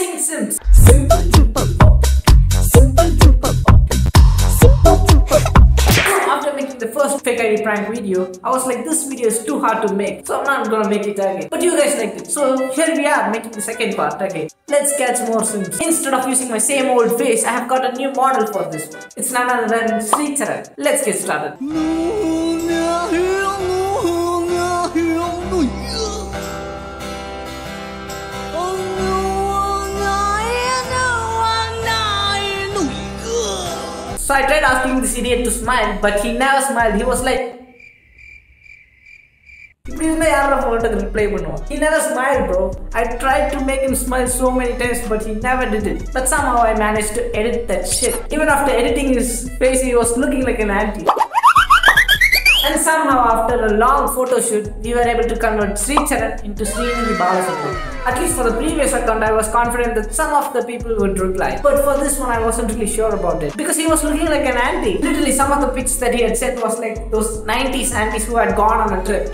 Unboxing Sims. Simple. After making the first fake ID prank video, I was like, this video is too hard to make, so I'm not gonna make it again. But you guys liked it, so here we are making the second part again. Let's catch more Sims. Instead of using my same old face, I have got a new model for this one. It's none other than Sricharan. Let's get started. So I tried asking this idiot to smile, but he never smiled. He was like, he never smiled, bro. I tried to make him smile so many times, but he never did it. But somehow I managed to edit that shit. Even after editing his face, he was looking like an auntie. And somehow after a long photo shoot, we were able to convert Sricharan into Srinidhi Balasubramanian. At least for the previous account, I was confident that some of the people would reply. But for this one, I wasn't really sure about it. Because he was looking like an auntie. Literally, some of the pics that he had said was like those 90s aunties who had gone on a trip.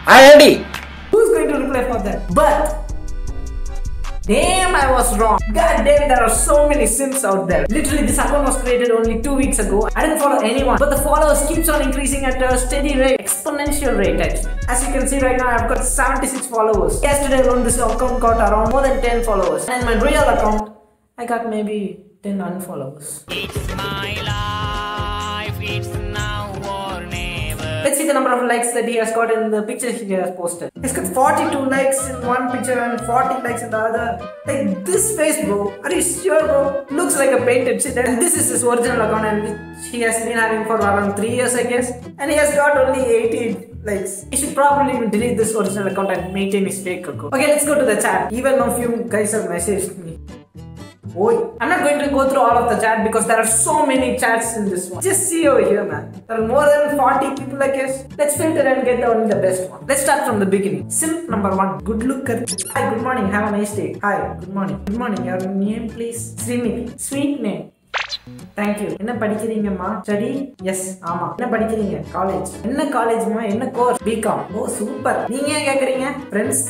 Hi, Andy! Who's going to reply for that? But damn, I was wrong. God damn, there are so many Sims out there. Literally, this account was created only 2 weeks ago. I didn't follow anyone, but the followers keeps on increasing at a steady rate, exponential rate actually. As you can see right now, I've got 76 followers. Yesterday alone, this account got around more than 10 followers. And in my real account, I got maybe 10 unfollowers. It's my life, it's now or never. Let's see the number of likes that he has got in the picture he has posted. He's got 42 likes in one picture and 40 likes in the other. Like this face, bro. Are you sure, bro? Looks like a painted shit. And this is his original account and which he has been having for around 3 years, I guess. And he has got only 18 likes. He should probably delete this original account and maintain his fake account. Okay, let's go to the chat. Even a few guys have messaged me. Oi. I'm not going to go through all of the chat because there are so many chats in this one. Just see over here, man. There are more than 40 people, I guess. Let's filter and get only the best one. Let's start from the beginning. Simp number 1. Good looker. Hi, good morning. Have a nice day. Hi, good morning. Good morning. Your name, please? Srinidhi. Sweet name. Thank you. என்ன படிக்கிறீங்கம்மா? Study? Yes. ஆமா. என்ன படிக்கிறீங்க? College. என்ன காலேஜ்மா? என்ன course? BCom. ஓ super. நீங்க ஏன் கேக்குறீங்க? Friends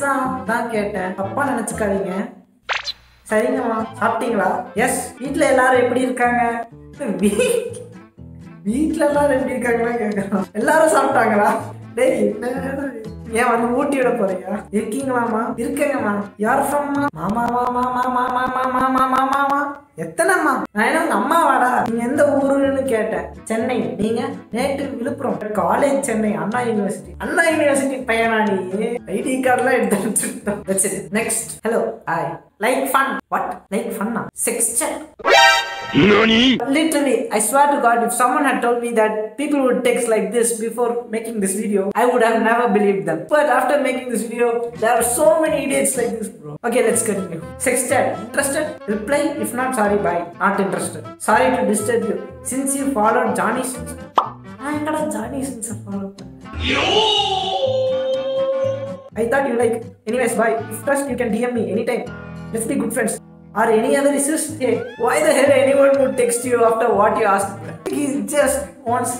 தான் கேட்டேன். தப்பா நினைச்சுக்காதீங்க. சரிங்கம்மா. சாப்பிட்டீங்களா? எஸ். வீட்ல எல்லாரும் எப்படி இருக்காங்க? வீட்ல எல்லாரும் எப்படி இருக்காங்களா கேக்குறோம். எல்லாரும் சாப்பிட்டாங்களா? டேய் என்னடா ஏன் வந்து ஊட்டி விட போறியா? இருக்கீங்களாமா? இருக்கேங்கம்மா. யார் ஃப்ரம்மா? மாமா. எத்தனைம்மா? நான் என்ன உங்க அம்மாவாடா? நீங்க எந்த ஊருன்னு கேட்டேன். சென்னை. நீங்க? நேட்டிவ் விழுப்புரம். காலேஜ் சென்னை அண்ணா யூனிவர்சிட்டி. அண்ணா யூனிவர்சிட்டி பையனா நீ? ஐடி கார்டுலாம் எடுத்து வச்சுட்டோம். That's it. Next. Hello. Hi. Like fun. What? Like fun? Sex chat. Nani? Literally, I swear to God, if someone had told me that people would text like this before making this video, I would have never believed them. But after making this video, there are so many idiots like this, bro. Okay, let's continue. Sex chat. Interested? Reply. If not, sorry, bye. Not interested. Sorry to disturb you. Since you followed Johnny Sins. I got Johnny Sins follow. I thought you like. Anyways, bye. If trust, you can DM me anytime. Let's be good friends. Or any other issues? Hey, why the hell anyone would text you after what you asked? He just wants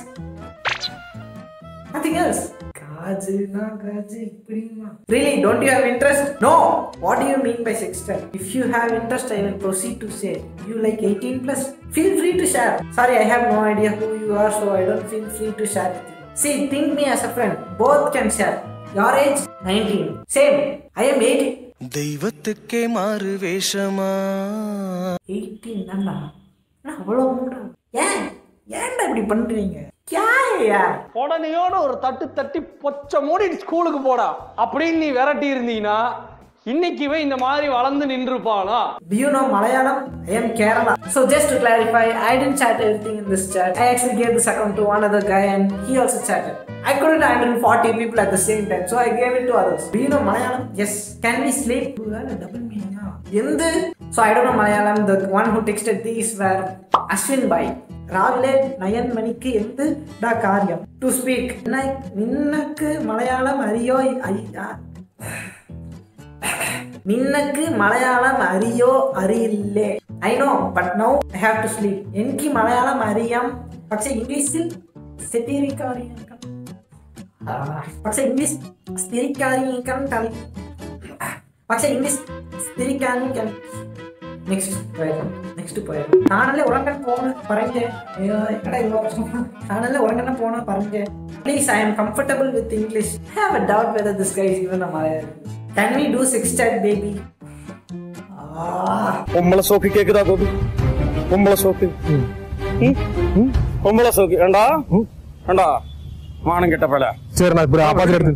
nothing else. Really? Don't you have interest? No! What do you mean by sex chat? If you have interest, I will proceed to say. You like 18 plus? Feel free to share. Sorry, I have no idea who you are, so I don't feel free to share with you. See, think me as a friend. Both can share. Your age? 19. Same. I am 18. தெய்வத்துக்கே மாறு வேஷமா 18 தான்டா. நான் அவ்வளோ மூடா. ஏன்டா இப்படி பண்றீங்க? கியா உடனேயோட ஒரு தட்டி பொச்ச மூடி ஸ்கூலுக்கு போடா அப்படின்னு நீ விரட்டி இருந்தீங்கன்னா இன்னைக்கு இந்த மாதிரி வளர்ந்து நின்றுப்பானா? Do you know Malayalam? I am Kerala. So just to clarify, I didn't chat everything in this chat. I actually gave this account to one other guy and he also chatted. I couldn't handle 40 people at the same time, so I gave it to others. Do you know Malayalam? Yes. Can we sleep? Double meaning. So I don't know Malayalam. The one who texted these were Ashwin Bhai. ராவிலே 9 மணிக்கு எந்த காரியம் to speak நின்னக்கு மலையாளம் அறியோ நின்னக்கு மலையாளம் அறியோ அறியில்லே I know but now I have to sleep എനിക്ക് മലയാളം അറിയാം പക്ഷെ ഇംഗ്ലീഷിൽ സ്ഥിരീകരിക്കാൻ പക്ഷെ ഇംഗ്ലീഷ് സ്ഥിരീകരിക്കാൻ പക്ഷെ ഇംഗ്ലീഷ് സ്ഥിരീകരിക്കാൻ next point. Channel orangan phone paranje. Kada ivlo channel orangan phone paranje. Please, I am comfortable with English. I have a doubt whether this guy is even a Malayalam. Can we do 6 chat, baby? Ummala soki kekda baby. Ummala soki. Ummala soki. Anda. Maanam ketta pala. சரி நான் இப்ப ஆபாதி எடுத்து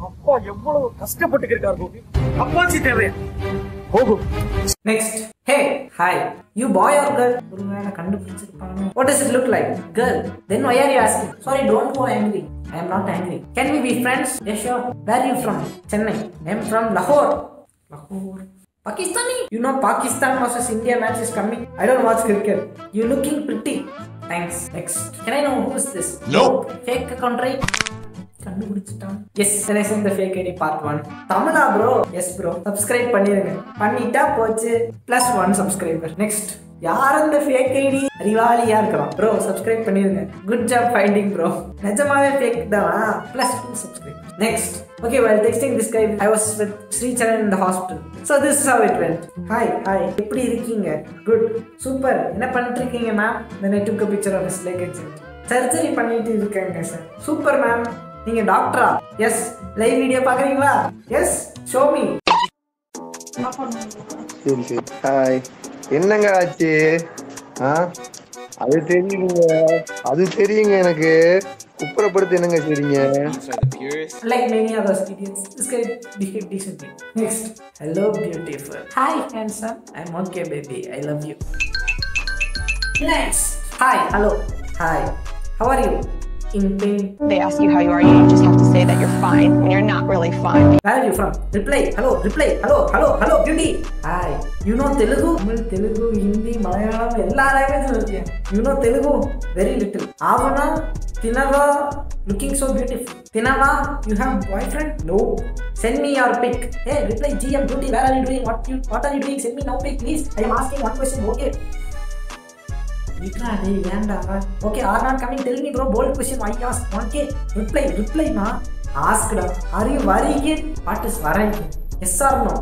அப்பா எவ்வளவு கஷ்டப்பட்டு இருக்காரு Gopi. Apache தேவை. Next. Hey, hi. You boy or girl? What does it look like? Girl. Then why are you asking? Sorry, don't go angry. I am not angry. Can we be friends? Yes, sure. Where are you from? Chennai. I am from Lahore. Pakistani? You know Pakistan versus India match is coming. I don't watch cricket. You looking pretty. Thanks. Next. Can I know who is this? Nope. Fake account, right? Yes, then I send the fake ID part 1. Tamila bro. Yes bro. Subscribe பண்ணிருங்க. பண்ணிட்டா போச்சு. +1 subscriber. Next. யார் அந்த fake ID? ரிவாலியா இருக்கலாம். Bro, subscribe பண்ணிருங்க. Good job finding bro. நிஜமாவே fake தான். +2 subscribe. Next. Okay, while texting this guy, I was with Sri Charan in the hospital. So this is how it went. Hi. எப்படி இருக்கீங்க? Good. Super. என்ன பண்ணிட்டு இருக்கீங்க ma'am? Then I took a picture of his leg and said, surgery பண்ணிட்டு இருக்கேங்க sir. Super ma'am. நீங்க டாக்டரா? S. Live video பாக்குறீங்களா? எஸ். Show me. சரி ஹாய். என்னங்க ஆச்சு? அது தெரியுங்க எனக்கு. குப்புறப்படுத்து என்னங்க சரிங்க? Like many other idiots, this guy behaved decently. Next. Hello beautiful. Hi handsome. I'm okay baby. I love you. Next. Hi. Hello. Hi. How are you? In pain. They ask you how you are, you just have to say that you're fine when you're not really fine. Where are you from? Reply. Hello. Beauty. Hi. You know Telugu? Tamil, Telugu, Hindi, Malayalam, all languages. You know Telugu? Very little. Avana, Tinava, looking so beautiful. Tinava, you have boyfriend? No. Send me your pic. Hey, reply GM Beauty. Where are you doing? What are you doing? Send me now pic, please. I am asking one question. Okay. Okay, are not coming. Tell me, bro. Bold question. Why you ask? 1K. Reply, ma. Ask, da. Are you worrying? What is worrying? Yes or no?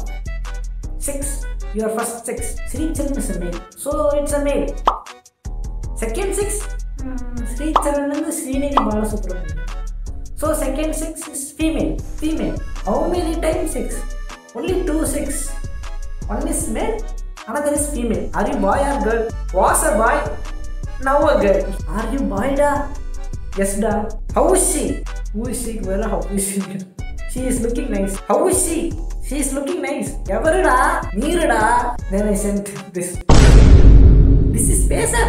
6. You are first 6. Sri Charan is a male, so it's a male. Second 6. Sri Charan is Srinidhi Balasubramanian. So second 6 is female. How many times 6? Only 2 6. One is male. Another is female. Are you boy or girl? Was a boy, now a girl. Are you boy da? Yes da. How is she? Who is she? Well, how is she? She is looking nice. How is she? She is looking nice. Evaruda? Neeruda? Then I sent this. This is Pesa.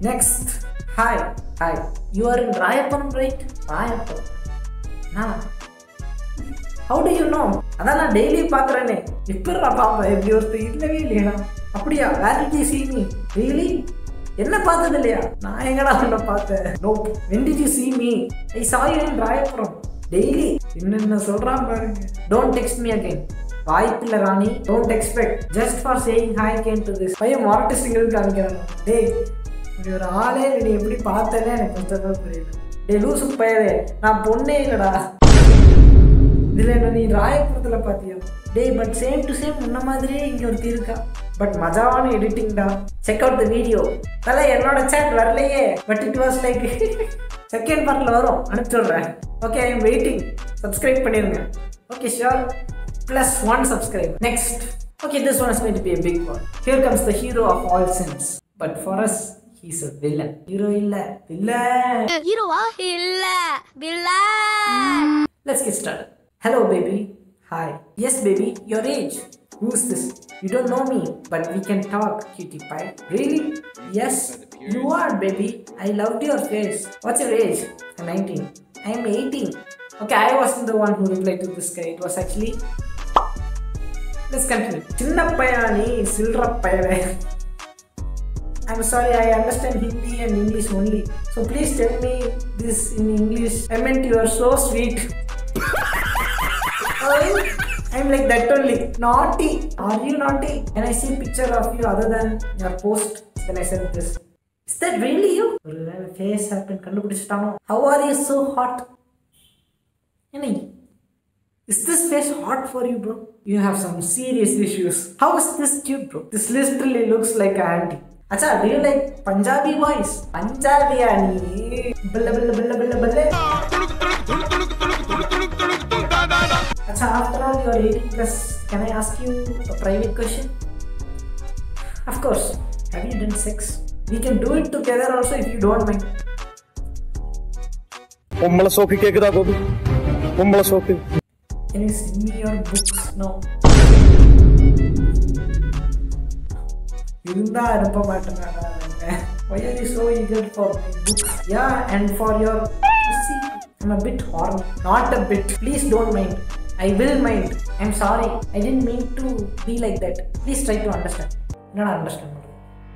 Next. Hi. You are in Rayapuram, right? Rayapuram. Nah. How do you know? அதான் நான் daily பார்க்குறேனே. எப்படிடா பாப்பேன்? எப்படி ஒருத்தர் இல்லவே இல்லையா? அப்படியா? Where did you see me? Really? என்ன பார்த்தது இல்லையா? நான் எங்கடா உன்னை பார்த்தேன்? Nope. When did you see me? I saw you in Rayapuram. Daily. என்ன சொல்றான் பாருங்க. Don't text me again. வாய்ப்பில்லை ராணி. Don't expect. Just for saying hi came to this. பையன் மார்ட்டு சிங்கிள் காமிக்கிறான். டேய், இப்படி ஒரு ஆளே நீ எப்படி பார்த்தேன்னு எனக்கு கொஞ்சம் புரியல. டேய் லூசு பையலே, நான் பொண்ணே இல்லடா. இதுல என்ன நீ ராயபுரத்துல பாத்தியா? டேய் பட் சேம் டு சேம் முன்ன மாதிரியே இங்க ஒருத்தி இருக்கா. பட் மஜாவான எடிட்டிங் தான். Check out the video. தல என்னோட chat வரலையே. But it was like second பார்ட்ல வரும். அனுப்பிச்சுடுறேன். Okay, I am waiting. Subscribe பண்ணிருங்க. Okay sure. +1 subscribe. Next. Okay, this one is going to be a big one. Here comes the hero of all sins. But for us, he's a villain. Hero illa, villain. Hero illa, villain. Let's get started. Hello baby. Hi. Yes baby, your age. Who's this? You don't know me, but we can talk, cutie pie. Really? Yes, you are baby. I loved your face. What's your age? I'm 19. I'm 18. Okay, I wasn't the one who replied to this guy. It was actually... Let's continue. Chinna payani, silra payane. I'm sorry, I understand Hindi and English only. So please tell me this in English. I meant you are so sweet. I'm like that only. Naughty. Are you naughty? Can I see a picture of you other than your post? Then I sent this. Is that really you? Face happened. How are you so hot? Is this face hot for you, bro? You have some serious issues. How is this cute, bro? This literally looks like an auntie. Acha, do you like Punjabi boys? Punjabi ani. Billa billa billa billa billa. Acha, after all, you are 18 plus. Can I ask you a private question? Of course. Have you done sex? We can do it together also if you don't mind. Umbala soki kekda gobi. Umbala soki. Can you send me your books? No. Why are you so eager for my books? Yeah, and for your... See, I'm a bit horny. Not a bit. Please don't mind. I will mind. I'm sorry. I didn't mean to be like that. Please try to understand. Not understand.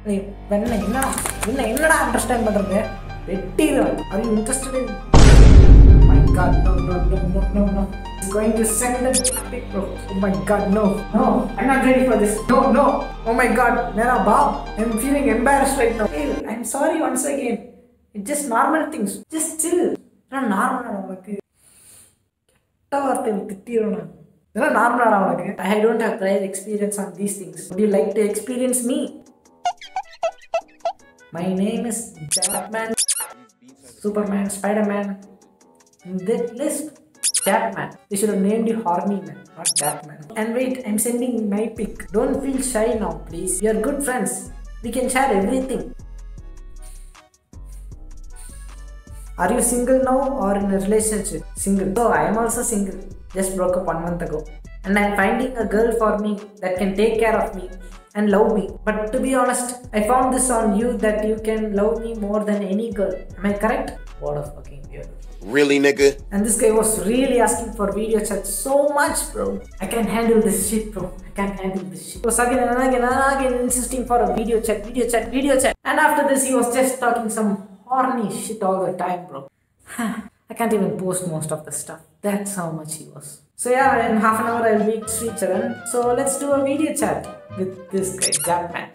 When understand? Are you interested in... Oh my god, no. He's going to send the pic, bro. Oh my god, no, I'm not ready for this. No. Oh my god, Mera Bob, I'm feeling embarrassed right now. Hey, I'm sorry once again. It's just normal things. Just chill. Not normal. I don't have prior experience on these things. Would you like to experience me? My name is Batman, Superman, Spider-Man. In that list, Batman. They should have named you Horny Man, not Batman. And wait, I'm sending my pic. Don't feel shy now, please. We are good friends. We can share everything. Are you single now or in a relationship? Single. So I am also single. Just broke up 1 month ago. And I'm finding a girl for me that can take care of me and love me. But to be honest, I found this on you that you can love me more than any girl. Am I correct? What a fucking weird. Really, nigga? And this guy was really asking for video chat so much, bro. I can't handle this shit, bro. I can't handle this shit. He was again and again insisting for a video chat. And after this, he was just talking some horny shit all the time, bro. I can't even post most of the stuff. That's how much he was. So yeah, in half an hour I'll meet Sweet Charan. So let's do a video chat with this guy, Batman.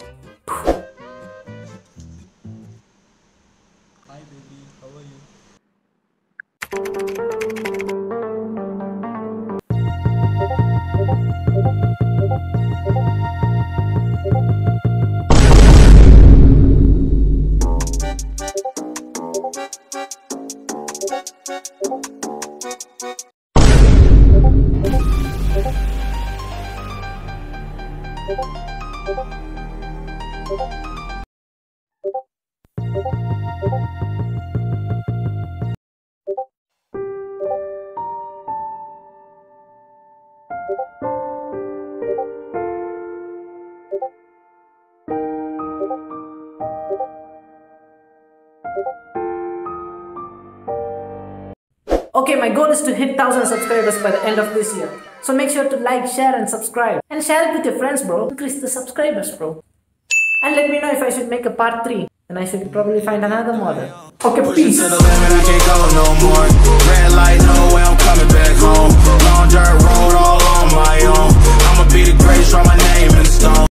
Hi baby, how are you? Okay, my goal is to hit 1,000 subscribers by the end of this year. So make sure to like, share and subscribe. And share it with your friends, bro. Increase the subscribers, bro. And let me know if I should make a part 3. Then I should probably find another model. Okay, peace. To the limit, I can't go no more. Red light, no way I'm coming back.